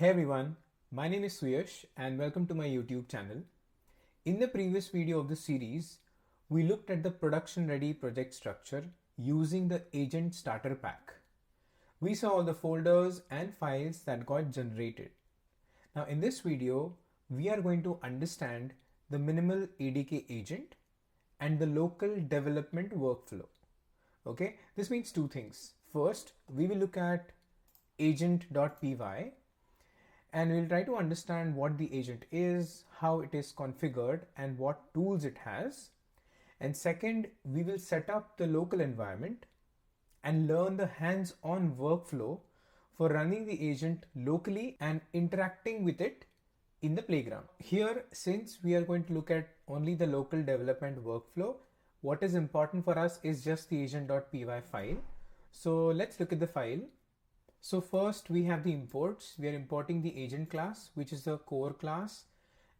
Hey everyone, my name is Suyash and welcome to my YouTube channel. In the previous video of the series, we looked at the production ready project structure using the agent starter pack. We saw all the folders and files that got generated. Now in this video, we are going to understand the minimal ADK agent and the local development workflow. Okay, this means two things. First, we will look at agent.py and we'll try to understand what the agent is, how it is configured, and what tools it has. And second, we will set up the local environment and learn the hands-on workflow for running the agent locally and interacting with it in the playground. Here, since we are going to look at only the local development workflow, what is important for us is just the agent.py file. So let's look at the file. So first we have the imports. We are importing the agent class, which is the core class.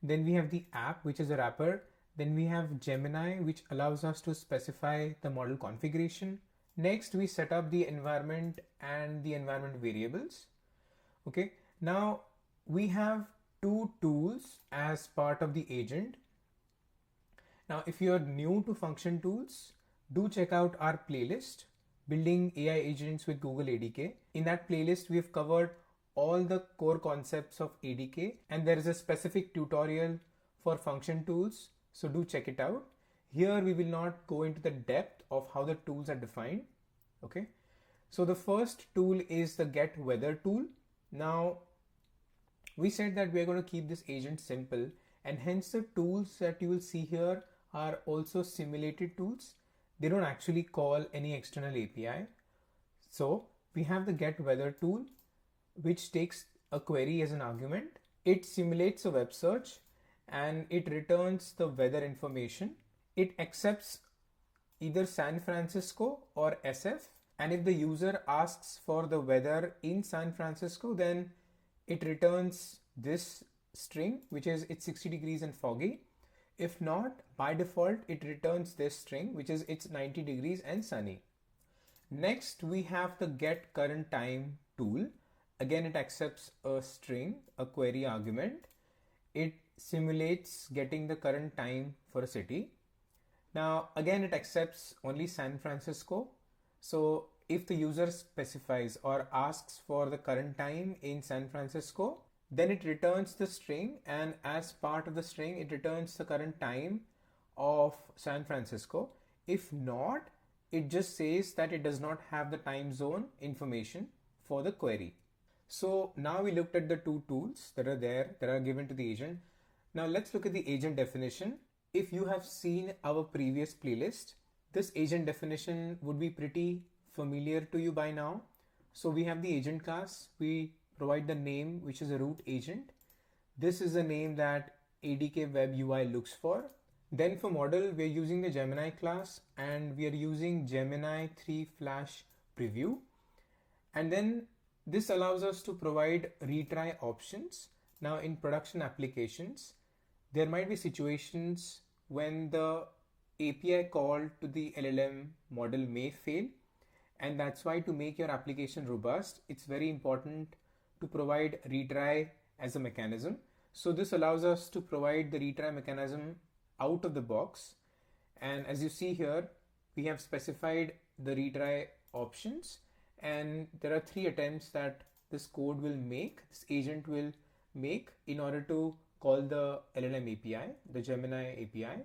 Then we have the app, which is a wrapper. Then we have Gemini, which allows us to specify the model configuration. Next, we set up the environment and the environment variables. Okay. Now we have two tools as part of the agent. Now, if you are new to function tools, do check out our playlist, Building AI Agents with Google ADK. In that playlist, we have covered all the core concepts of ADK, and there is a specific tutorial for function tools. So do check it out. Here, we will not go into the depth of how the tools are defined. Okay. So the first tool is the get weather tool. Now, we said that we are going to keep this agent simple, and hence the tools that you will see here are also simulated tools. They don't actually call any external API. So we have the get weather tool, which takes a query as an argument. It simulates a web search and it returns the weather information. It accepts either San Francisco or SF. And if the user asks for the weather in San Francisco, then it returns this string, which is it's 60 degrees and foggy. If not, by default, it returns this string, which is it's 90 degrees and sunny. Next, we have the get current time tool. Again, it accepts a string, a query argument. It simulates getting the current time for a city. Now, again, it accepts only San Francisco. So if the user specifies or asks for the current time in San Francisco, then it returns the string, and as part of the string, it returns the current time of San Francisco. If not, it just says that it does not have the time zone information for the query. So now we looked at the two tools that are given to the agent. Now let's look at the agent definition. If you have seen our previous playlist, this agent definition would be pretty familiar to you by now. So we have the agent class. We provide the name, which is a root agent. This is the name that ADK Web UI looks for. Then for model, we're using the Gemini class and we are using Gemini 3 Flash Preview. And then this allows us to provide retry options. Now in production applications, there might be situations when the API call to the LLM model may fail. And that's why to make your application robust, it's very important to provide retry as a mechanism. So this allows us to provide the retry mechanism out of the box. And as you see here, we have specified the retry options, and there are 3 attempts that this code will make, this agent will make in order to call the LLM API, the Gemini API.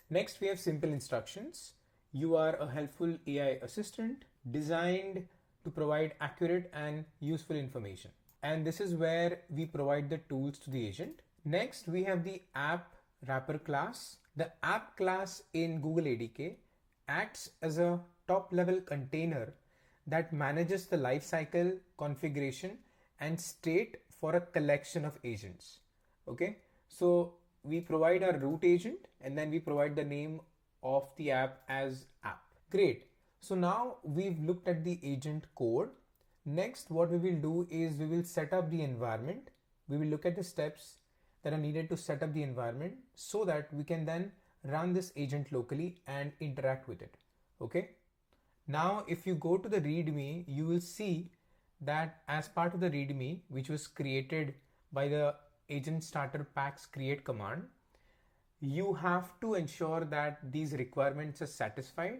Next, we have simple instructions. You are a helpful AI assistant designed to provide accurate and useful information. And this is where we provide the tools to the agent. Next, we have the app wrapper class. The app class in Google ADK acts as a top level container that manages the lifecycle, configuration, and state for a collection of agents. Okay, so we provide our root agent and then we provide the name of the app as app. Great. So now we've looked at the agent code. Next, what we will do is we will set up the environment. We will look at the steps that are needed to set up the environment so that we can then run this agent locally and interact with it. Okay. Now, if you go to the README, you will see that as part of the README, which was created by the agent starter packs create command, you have to ensure that these requirements are satisfied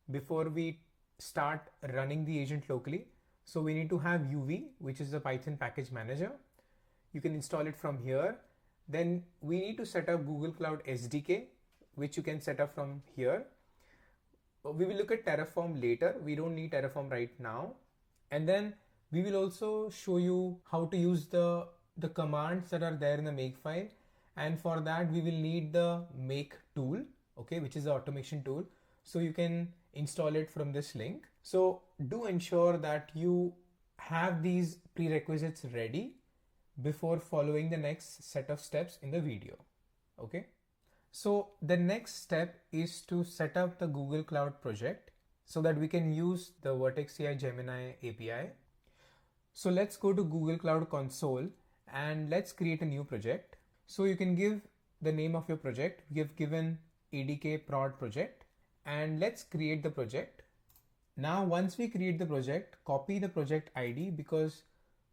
before we start running the agent locally. So we need to have UV, which is the Python package manager. You can install it from here. Then we need to set up Google Cloud SDK, which you can set up from here. We will look at Terraform later. We don't need Terraform right now. And then we will also show you how to use the commands that are there in the Makefile. And for that, we will need the make tool, okay, which is the automation tool. So you can install it from this link. So do ensure that you have these prerequisites ready before following the next set of steps in the video, okay? So the next step is to set up the Google Cloud project so that we can use the Vertex AI Gemini API. So let's go to Google Cloud Console and let's create a new project. So you can give the name of your project. We have given ADK prod project, and let's create the project. Now, once we create the project, copy the project ID because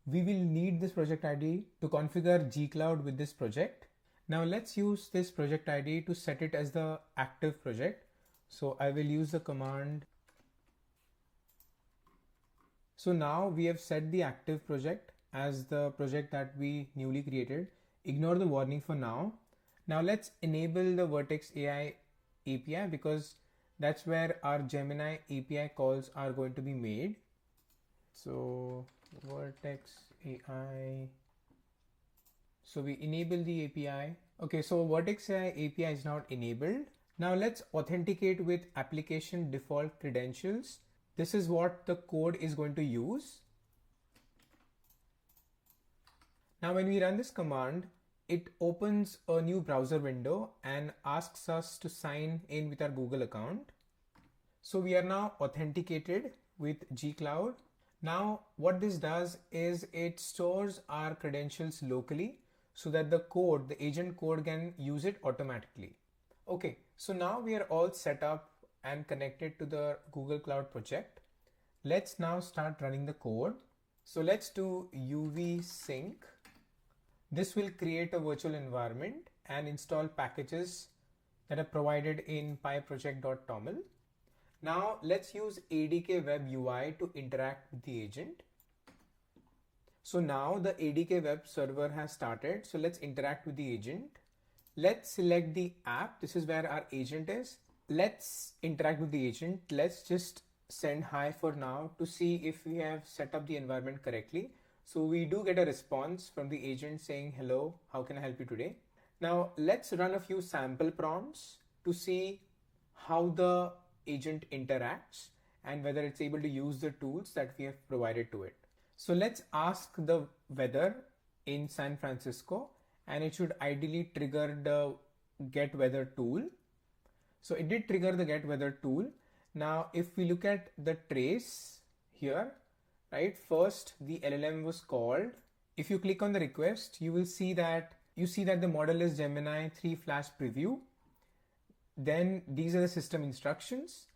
we will need this project ID to configure gcloud with this project. Now let's use this project ID to set it as the active project. So I will use the command. So now we have set the active project as the project that we newly created. Ignore the warning for now. Now let's enable the Vertex AI API because that's where our Gemini API calls are going to be made. So Vertex AI. So we enable the API. Okay, so Vertex AI API is now enabled. Now let's authenticate with application default credentials. This is what the code is going to use. Now when we run this command, it opens a new browser window and asks us to sign in with our Google account. So we are now authenticated with gcloud. Now what this does is it stores our credentials locally so that the code, the agent code, can use it automatically. Okay, so now we are all set up and connected to the Google Cloud project. Let's now start running the code. So let's do UV sync. This will create a virtual environment and install packages that are provided in pyproject.toml. Now let's use ADK web UI to interact with the agent. So now the ADK web server has started. So let's interact with the agent. Let's select the app. This is where our agent is. Let's interact with the agent. Let's just send hi for now to see if we have set up the environment correctly. So we do get a response from the agent saying, hello, how can I help you today? Now let's run a few sample prompts to see how the agent interacts and whether it's able to use the tools that we have provided to it. So let's ask the weather in San Francisco, and it should ideally trigger the get weather tool. So it did trigger the get weather tool. Now if we look at the trace here, right, first the LLM was called. If you click on the request, you will see that the model is Gemini 3 Flash Preview. Then these are the system instructions.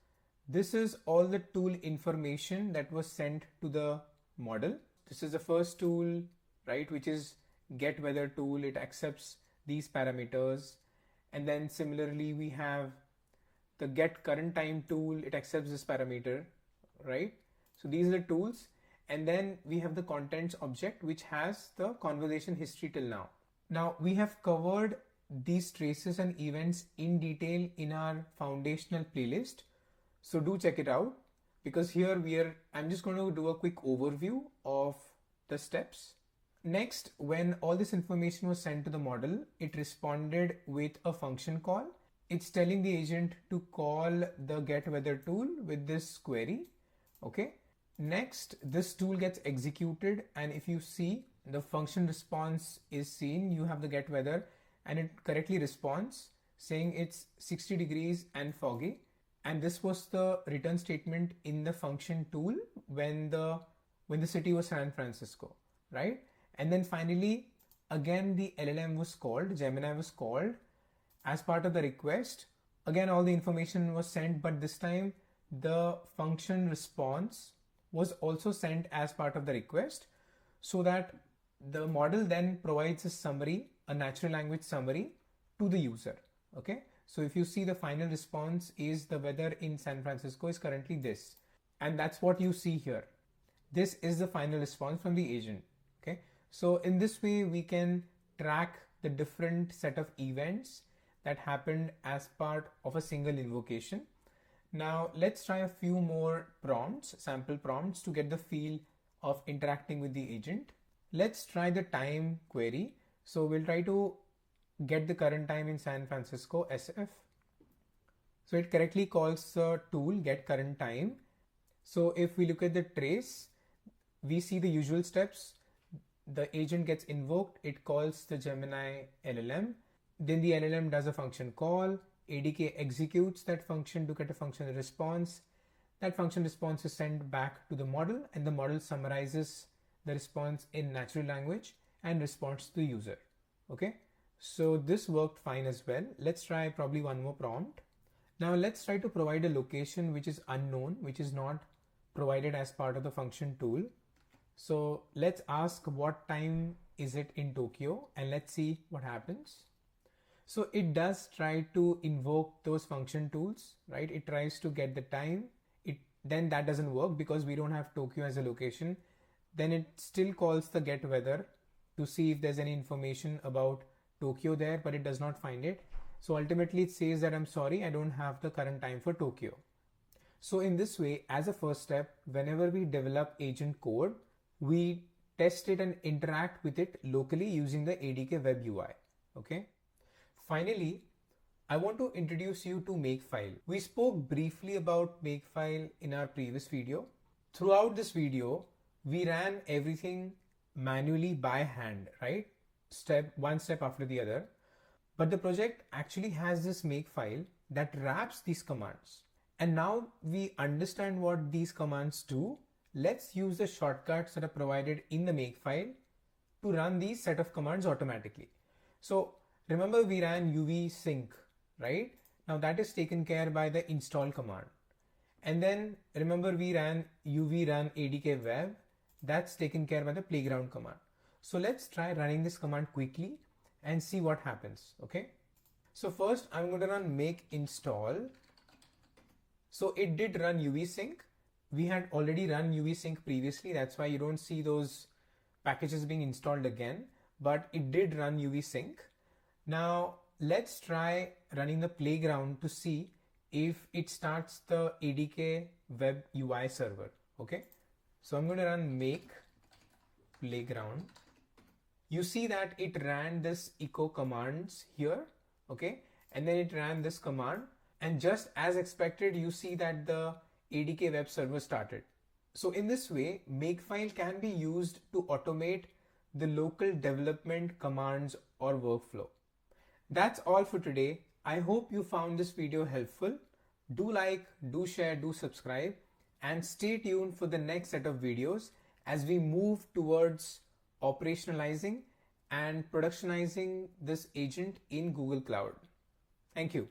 This is all the tool information that was sent to the model. This is the first tool, right, which is get weather tool. It accepts these parameters. And then similarly, we have the get current time tool. It accepts this parameter, right? So these are the tools. And then we have the contents object, which has the conversation history till now. Now we have covered these traces and events in detail in our foundational playlist. So do check it out, because here I'm just going to do a quick overview of the steps. Next, when all this information was sent to the model, it responded with a function call. It's telling the agent to call the get weather tool with this query. Okay. Next, this tool gets executed, and if you see the function response is seen, you have the get weather, and it correctly responds saying it's 60 degrees and foggy. And this was the return statement in the function tool when the city was San Francisco, right? And then finally, again, the LLM was called, Gemini was called as part of the request. Again, all the information was sent, but this time the function response was also sent as part of the request, so that the model then provides a summary, a natural language summary to the user. Okay, so if you see, the final response is the weather in San Francisco is currently this, and that's what you see here. This is the final response from the agent. Okay, so in this way we can track the different set of events that happened as part of a single invocation. Now let's try a few more prompts, sample prompts, to get the feel of interacting with the agent. Let's try the time query. So we'll try to get the current time in San Francisco, SF. So it correctly calls the tool get current time. So if we look at the trace, we see the usual steps. The agent gets invoked, it calls the Gemini LLM, then the LLM does a function call, ADK executes that function to get a function response. That function response is sent back to the model, and the model summarizes the response in natural language and responds to the user. Okay, so this worked fine as well. Let's try probably one more prompt. Now let's try to provide a location which is unknown, which is not provided as part of the function tool. So let's ask what time is it in Tokyo, and let's see what happens. So it does try to invoke those function tools, right? It tries to get the time. Then that doesn't work because we don't have Tokyo as a location. Then it still calls the get weather to see if there's any information about Tokyo there, but it does not find it. So ultimately it says that I'm sorry, I don't have the current time for Tokyo. So in this way, as a first step, whenever we develop agent code, we test it and interact with it locally using the ADK web UI. Okay. Finally, I want to introduce you to Makefile. We spoke briefly about Makefile in our previous video. Throughout this video, we ran everything manually by hand, right? One step after the other. But the project actually has this Makefile that wraps these commands. And now we understand what these commands do. Let's use the shortcuts that are provided in the Makefile to run these set of commands automatically. So remember, we ran uv sync, right? Now that is taken care by the install command. And then remember, we ran uv run adk web. That's taken care by the playground command. So let's try running this command quickly and see what happens. Okay. So first I'm going to run make install. So it did run uv sync. We had already run uv sync previously. That's why you don't see those packages being installed again, but it did run uv sync. Now let's try running the playground to see if it starts the ADK web UI server. Okay. So I'm going to run make playground. You see that it ran this echo commands here. Okay. And then it ran this command, and just as expected, you see that the ADK web server started. So in this way, Makefile can be used to automate the local development commands or workflow. That's all for today. I hope you found this video helpful. Do like, do share, do subscribe, and stay tuned for the next set of videos as we move towards operationalizing and productionizing this agent in Google Cloud. Thank you.